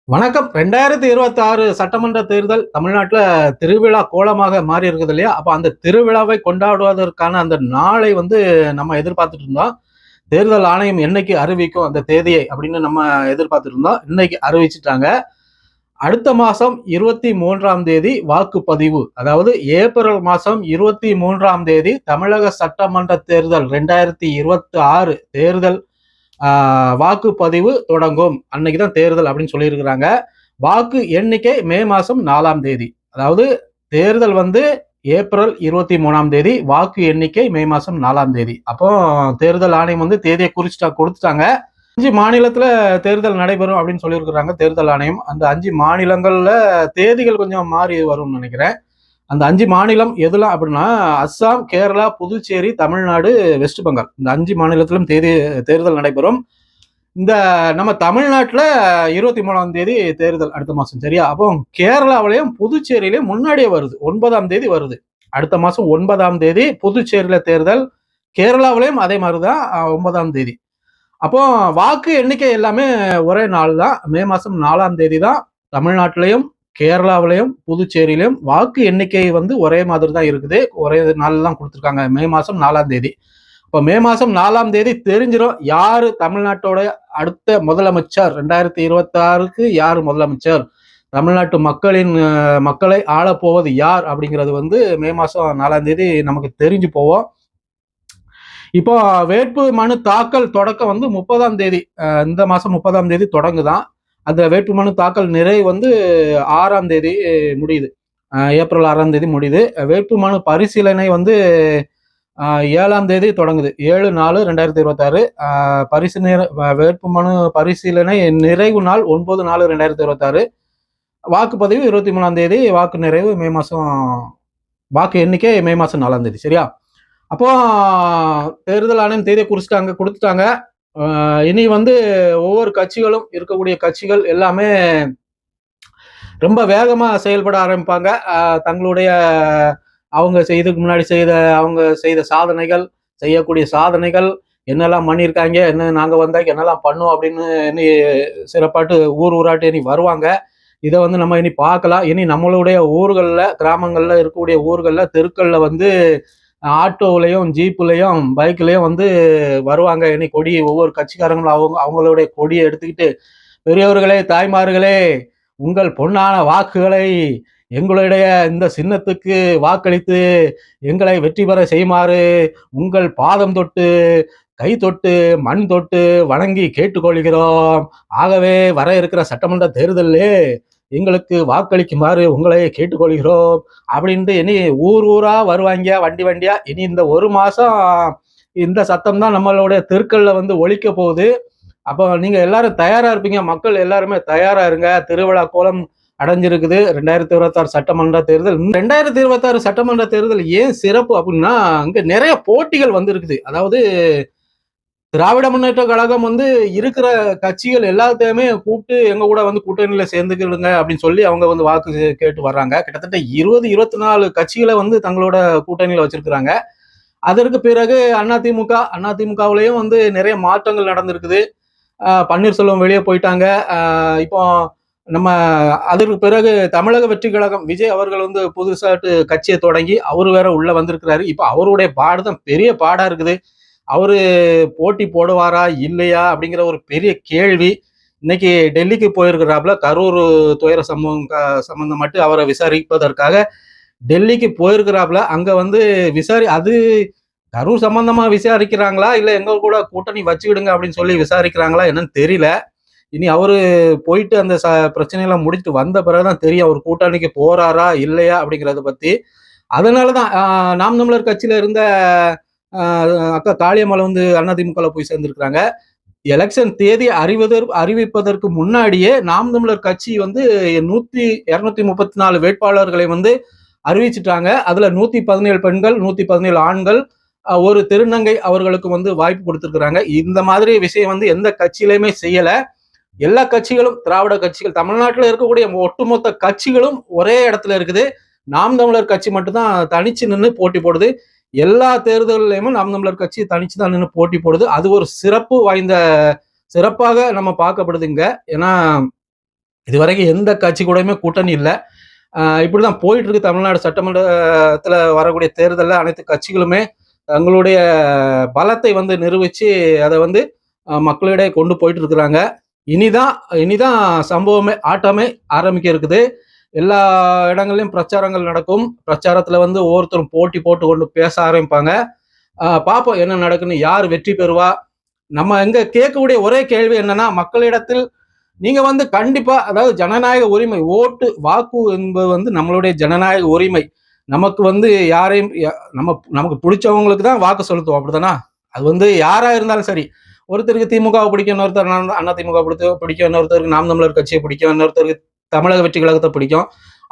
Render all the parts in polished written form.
வணக்கம். 2026 சட்டமன்ற தேர்தல் தமிழ்நாட்டுல திருவிழா கோலமாக மாறி இருக்குது இல்லையா? அப்ப அந்த திருவிழாவை கொண்டாடுவதற்கான அந்த நாளை நம்ம எதிர்பார்த்துட்டு இருந்தோம். தேர்தல் ஆணையம் என்னைக்கு அறிவிக்கும் அந்த தேதியை அப்படின்னு நம்ம எதிர்பார்த்துட்டு இருந்தோம். இன்னைக்கு அறிவிச்சிட்டாங்க. அடுத்த மாசம் 23ஆம் தேதி வாக்குப்பதிவு. அதாவது ஏப்ரல் மாசம் 23ஆம் தேதி தமிழக சட்டமன்ற தேர்தல் 2026 தேர்தல் வாக்குப்பதிவு தொடங்கும். அன்னைக்குதான் தேர்தல் அப்படின்னு சொல்லியிருக்கிறாங்க. வாக்கு எண்ணிக்கை மே மாசம் 4ஆம் தேதி. அதாவது தேர்தல் ஏப்ரல் 23ஆம் தேதி, வாக்கு எண்ணிக்கை மே மாசம் 4ஆம் தேதி. அப்போ தேர்தல் ஆணையம் தேதியை கொடுத்துட்டாங்க. 5 மாநிலத்துல தேர்தல் நடைபெறும் அப்படின்னு சொல்லியிருக்கிறாங்க தேர்தல் ஆணையம். அந்த 5 மாநிலங்கள்ல தேதிகள் கொஞ்சம் மாறி வரும்னு நினைக்கிறேன். அந்த 5 மாநிலம் எதுலாம் அப்படின்னா அஸ்ஸாம், கேரளா, புதுச்சேரி, தமிழ்நாடு, வெஸ்ட் பெங்கால். இந்த 5 மாநிலத்திலும் தேர்தல் நடைபெறும். இந்த நம்ம தமிழ்நாட்டுல 23ஆம் தேதி தேர்தல் அடுத்த மாசம். சரியா? அப்போ கேரளாவிலையும் புதுச்சேரியிலையும் முன்னாடியே வருது. 9ஆம் தேதி வருது. அடுத்த மாசம் 9ஆம் தேதி புதுச்சேரியில தேர்தல். கேரளாவிலையும் அதே மாதிரிதான் 9ஆம் தேதி. அப்போ வாக்கு எண்ணிக்கை எல்லாமே ஒரே நாள் தான். மே மாசம் 4ஆம் தேதி தான் தமிழ்நாட்டிலையும் கேரளாவிலையும் புதுச்சேரியிலையும் வாக்கு எண்ணிக்கை ஒரே மாதிரி தான் இருக்குது. ஒரே நாள் தான் கொடுத்துருக்காங்க. மே மாசம் 4ஆம் தேதி. இப்போ மே மாசம் 4ஆம் தேதி தெரிஞ்சிடும் யாரு தமிழ்நாட்டோட அடுத்த முதலமைச்சர். 2026க்கு யார் முதலமைச்சர், தமிழ்நாட்டு மக்களை ஆளப்போவது யார் அப்படிங்கிறது மே மாசம் 4ஆம் தேதி நமக்கு தெரிஞ்சு போவோம். இப்போ வேட்பு மனு தாக்கல் தொடக்கம் 30ஆம் தேதி, இந்த மாசம் 30ஆம் தேதி தொடங்குதான். அந்த வேட்புமனு தாக்கல் நிறைவு 6ஆம் தேதி முடியுது. ஏப்ரல் 6ஆம் தேதி முடியுது. வேட்புமனு பரிசீலனை 7ஆம் தேதி தொடங்குது. 7/4/2026. வேட்புமனு பரிசீலனை நிறைவு நாள் 9/4/2026. வாக்குப்பதிவு 23ஆம் தேதி. வாக்கு நிறைவு மே மாசம். வாக்கு எண்ணிக்கை மே மாசம் 4ஆம் தேதி. சரியா? அப்போ தேர்தல் ஆணையம் தேதியை கொடுத்துட்டாங்க. இனி ஒவ்வொரு கட்சிகளும், இருக்கக்கூடிய கட்சிகள் எல்லாமே ரொம்ப வேகமா செயல்பட ஆரம்பிப்பாங்க. தங்களுடைய அவங்க இதுக்கு முன்னாடி அவங்க செய்த சாதனைகள், செய்யக்கூடிய சாதனைகள் என்னெல்லாம் பண்ணியிருக்காங்க, என்ன நாங்க வந்தா என்னெல்லாம் பண்ணுவோம் அப்படின்னு இனி சிறப்பாட்டு ஊராட்டு இனி வருவாங்க. இதை நம்ம இனி பார்க்கலாம். இனி நம்மளுடைய ஊர்களில், கிராமங்கள்ல இருக்கக்கூடிய ஊர்களில், தெருக்கள்ல ஆட்டோவிலையும், ஜீப்புலையும், பைக்லையும் வருவாங்க. இனி கொடி ஒவ்வொரு கட்சிக்காரங்களும் அவங்களுடைய கொடியை எடுத்துக்கிட்டு, பெரியவர்களே, தாய்மார்களே, உங்கள் பொன்னான வாக்குகளை எங்களுடைய இந்த சின்னத்துக்கு வாக்களித்து எங்களை வெற்றி பெற செய்யுமாறு உங்கள் பாதம் தொட்டு, கை தொட்டு, மண் தொட்டு வணங்கி கேட்டுக்கொள்கிறோம். ஆகவே வர இருக்கிற சட்டமன்ற தேர்தலிலே எங்களுக்கு வாக்களிக்குமாறு உங்களை கேட்டுக்கொள்கிறோம் அப்படின்ட்டு இனி ஊரா வருவாங்க, வண்டி வண்டியா. இனி இந்த ஒரு மாசம் இந்த சத்தம் தான் நம்மளுடைய தெருக்கள்ல ஒலிக்க போகுது. அப்போ நீங்க எல்லாரும் தயாரா இருப்பீங்க. மக்கள் எல்லாருமே தயாரா இருங்க. திருவிழா கோலம் அடைஞ்சிருக்குது 2026 சட்டமன்ற தேர்தல். 2026 சட்டமன்ற தேர்தல் ஏன் சிறப்பு அப்படின்னா, அங்க நிறைய போட்டிகள் இருக்குது. அதாவது திராவிட முன்னேற்ற கழகம் இருக்கிற கட்சிகள் எல்லாத்தையுமே கூப்பிட்டு எங்க கூட கூட்டணியில சேர்ந்துக்கிடுங்க அப்படின்னு சொல்லி அவங்க வாக்கு கேட்டு வர்றாங்க. கிட்டத்தட்ட 20-24 கட்சிகளை தங்களோட கூட்டணியில வச்சிருக்கிறாங்க. அதற்கு பிறகு அதிமுகவிலையும் நிறைய மாற்றங்கள் நடந்திருக்குது. பன்னீர்செல்வம் வெளியே போயிட்டாங்க. இப்போ நம்ம அதற்கு பிறகு தமிழக வெற்றி கழகம் விஜய் அவர்கள் புதுசாட்டு கட்சியை தொடங்கி அவரு வேற உள்ள வந்திருக்கிறாரு. இப்ப அவருடைய பாடுதான் பெரிய பாடா இருக்குது. அவரு போட்டி போடுவாரா இல்லையா அப்படிங்கிற ஒரு பெரிய கேள்வி. இன்னைக்கு டெல்லிக்கு போயிருக்கிறாப்புல. கரூர் துயர சம்பந்தப்பட்டு அவரை விசாரிப்பதற்காக டெல்லிக்கு போயிருக்கிறாப்புல. அங்க அது கரூர் சம்பந்தமா விசாரிக்கிறாங்களா இல்ல எங்க கூட கூட்டணி வச்சுக்கிடுங்க அப்படின்னு சொல்லி விசாரிக்கிறாங்களா என்னன்னு தெரியல. இனி அவரு போயிட்டு அந்த பிரச்சனையெல்லாம் முடிச்சுட்டு வந்த பிறகுதான் தெரியும் அவர் கூட்டணிக்கு போறாரா இல்லையா அப்படிங்கிறத பத்தி. அதனாலதான் நாம் தமிழர் கட்சியில இருந்த அக்கா காளியம்மாள் அதிமுக போய் சேர்ந்திருக்கிறாங்க. எலெக்ஷன் தேதி அறிவிப்பதற்கு முன்னாடியே நாம் தமிழர் கட்சி 234 வேட்பாளர்களை அறிவிச்சிட்டாங்க. அதுல 117 பெண்கள், 117 ஆண்கள், ஒரு திருநங்கை அவர்களுக்கு வாய்ப்பு கொடுத்திருக்கிறாங்க. இந்த மாதிரி விஷயம் எந்த கட்சியிலுமே செய்யல. எல்லா கட்சிகளும், திராவிட கட்சிகள், தமிழ்நாட்டில் இருக்கக்கூடிய ஒட்டுமொத்த கட்சிகளும் ஒரே இடத்துல இருக்குது. நாம் தமிழர் கட்சி மட்டும்தான் தனிச்சு நின்று போட்டி போடுது. எல்லா தேர்தல்லையும் நாம் தமிழர் கட்சி தனிச்சு தான் நின்று போட்டி போடுது. அது ஒரு சிறப்பாக நம்ம பார்க்கப்படுதுங்க. ஏன்னா இதுவரைக்கும் எந்த கட்சி கூடயுமே கூட்டணி இல்லை. இப்படிதான் போயிட்டு இருக்கு. தமிழ்நாடு சட்டமன்றத்தில் வரக்கூடிய தேர்தலில் அனைத்து கட்சிகளுமே தங்களுடைய பலத்தை வந்து நிரூபித்து அதை வந்து மக்களிடையே கொண்டு போயிட்டு இருக்கிறாங்க. இனிதான் சம்பவமே ஆட்டமே ஆரம்பிக்க இருக்குது. எல்லா இடங்கள்லையும் பிரச்சாரங்கள் நடக்கும். பிரச்சாரத்தில் வந்து ஒவ்வொருத்தரும் போட்டி போட்டு கொண்டு பேச ஆரம்பிப்பாங்க. பார்ப்போம் என்ன நடக்குன்னு, யார் வெற்றி பெறுவா. நம்ம எங்க கேட்கக்கூடிய ஒரே கேள்வி என்னன்னா, மக்களிடத்தில் நீங்க வந்து கண்டிப்பா, அதாவது ஜனநாயக உரிமை, ஓட்டு வாக்கு என்பது வந்து நம்மளுடைய ஜனநாயக உரிமை. நமக்கு வந்து யாரையும் நமக்கு பிடிச்சவங்களுக்கு தான் வாக்கு செலுத்துவோம், அப்படித்தானா? அது வந்து யாரா இருந்தாலும் சரி. ஒருத்தருக்கு திமுகவை பிடிக்கும், இன்னொருத்தர் அண்ணா திமுக பிடிக்கும், இன்னொருத்தருக்கு நாம் தமிழர் கட்சியை பிடிக்கும், இன்னொருத்தருக்கு தமிழக வெற்றி கழகத்தை பிடிக்கும்.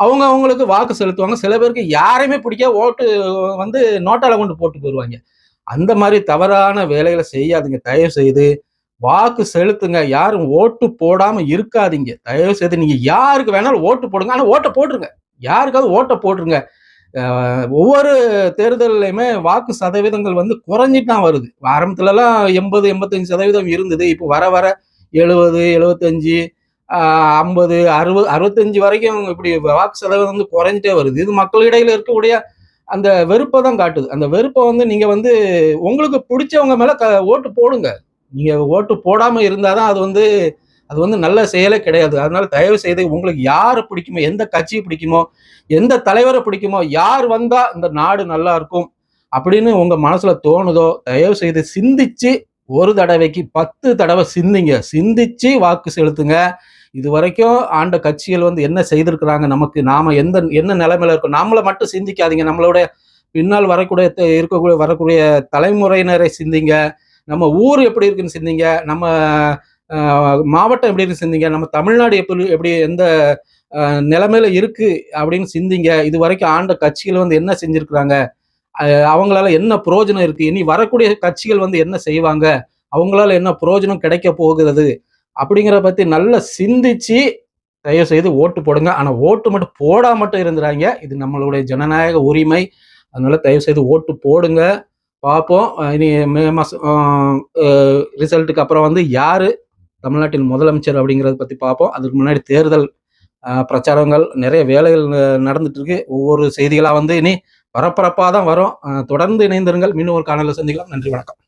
அவங்களுக்கு வாக்கு செலுத்துவாங்க. சில பேருக்கு யாரையுமே பிடிக்க, ஓட்டு வந்து நோட்டால கொண்டு போட்டு போயிடுவாங்க. அந்த மாதிரி தவறான வேலைகளை செய்யாதீங்க. தயவு செய்து வாக்கு செலுத்துங்க. யாரும் ஓட்டு போடாம இருக்காதீங்க. தயவு செய்து நீங்க யாருக்கு வேணாலும் ஓட்டு போடுங்க. ஆனா ஓட்டை போட்டுருங்க. யாருக்காவது ஓட்டை போட்டுருங்க. ஒவ்வொரு தேர்தலையுமே வாக்கு சதவீதங்கள் வந்து குறைஞ்சிட்டு தான் வருது. ஆரம்பத்துலலாம் 80-85% இருந்தது. இப்போ வர வர 70, 75, 50, 60, 65 வரைக்கும் இப்படி வாக்கு சதவீதம் வந்து குறைஞ்சிட்டே வருது. இது மக்களிடையில இருக்கக்கூடிய அந்த வெறுப்பை தான் காட்டுது. அந்த வெறுப்பை வந்து நீங்க வந்து உங்களுக்கு பிடிச்சவங்க மேல ஓட்டு போடுங்க. நீங்க ஓட்டு போடாம இருந்தாதான் அது வந்து நல்ல செயலே கிடையாது. அதனால தயவு செய்து உங்களுக்கு யாரை பிடிக்குமோ, எந்த கட்சியை பிடிக்குமோ, எந்த தலைவரை பிடிக்குமோ, யார் வந்தா இந்த நாடு நல்லா இருக்கும் அப்படின்னு உங்க மனசுல தோணுதோ, தயவு செய்து சிந்திச்சு, ஒரு தடவைக்கு 10 தடவை சிந்திச்சு வாக்கு செலுத்துங்க. இது வரைக்கும் ஆண்ட கட்சிகள் வந்து என்ன செய்திருக்கிறாங்க, நமக்கு நாம என்ன நிலைமையில இருக்கோம், நம்மளை மட்டும் சிந்திக்காதீங்க. நம்மளோட பின்னால் வரக்கூடிய தலைமுறையினரை சிந்திங்க. நம்ம ஊர் எப்படி இருக்குன்னு சிந்திங்க. நம்ம மாவட்டம் எப்படி இருக்கு சிந்திங்க. நம்ம தமிழ்நாடு எப்படி எந்த நிலைமையில இருக்கு அப்படின்னு சிந்திங்க. இது வரைக்கும் ஆண்ட கட்சிகள் வந்து என்ன செஞ்சிருக்கிறாங்க, அவங்களால என்ன பிரயோஜனம் இருக்கு, இனி வரக்கூடிய கட்சிகள் வந்து என்ன செய்வாங்க, அவங்களால என்ன பிரயோஜனம் கிடைக்க போகிறது அப்படிங்கிறத பத்தி நல்லா சிந்திச்சு தயவு செய்து ஓட்டு போடுங்க. ஆனா ஓட்டு மட்டும் மட்டும் இருந்துறாங்க. இது நம்மளுடைய ஜனநாயக உரிமை. அதனால தயவு செய்து ஓட்டு போடுங்க. பார்ப்போம். இனி மே மாசம் ரிசல்ட்டுக்கு அப்புறம் வந்து யாரு தமிழ்நாட்டின் முதலமைச்சர் அப்படிங்கிறத பத்தி பார்ப்போம். அதுக்கு முன்னாடி தேர்தல் பிரச்சாரங்கள் நிறைய வேலைகள் நடந்துட்டு இருக்கு. ஒவ்வொரு செய்திகளா வந்து இனி பரபரப்பாக தான் வரும். தொடர்ந்து இணைந்திருங்கள். மீண்டும் ஒரு காணொலியில் சந்திக்கலாம். நன்றி, வணக்கம்.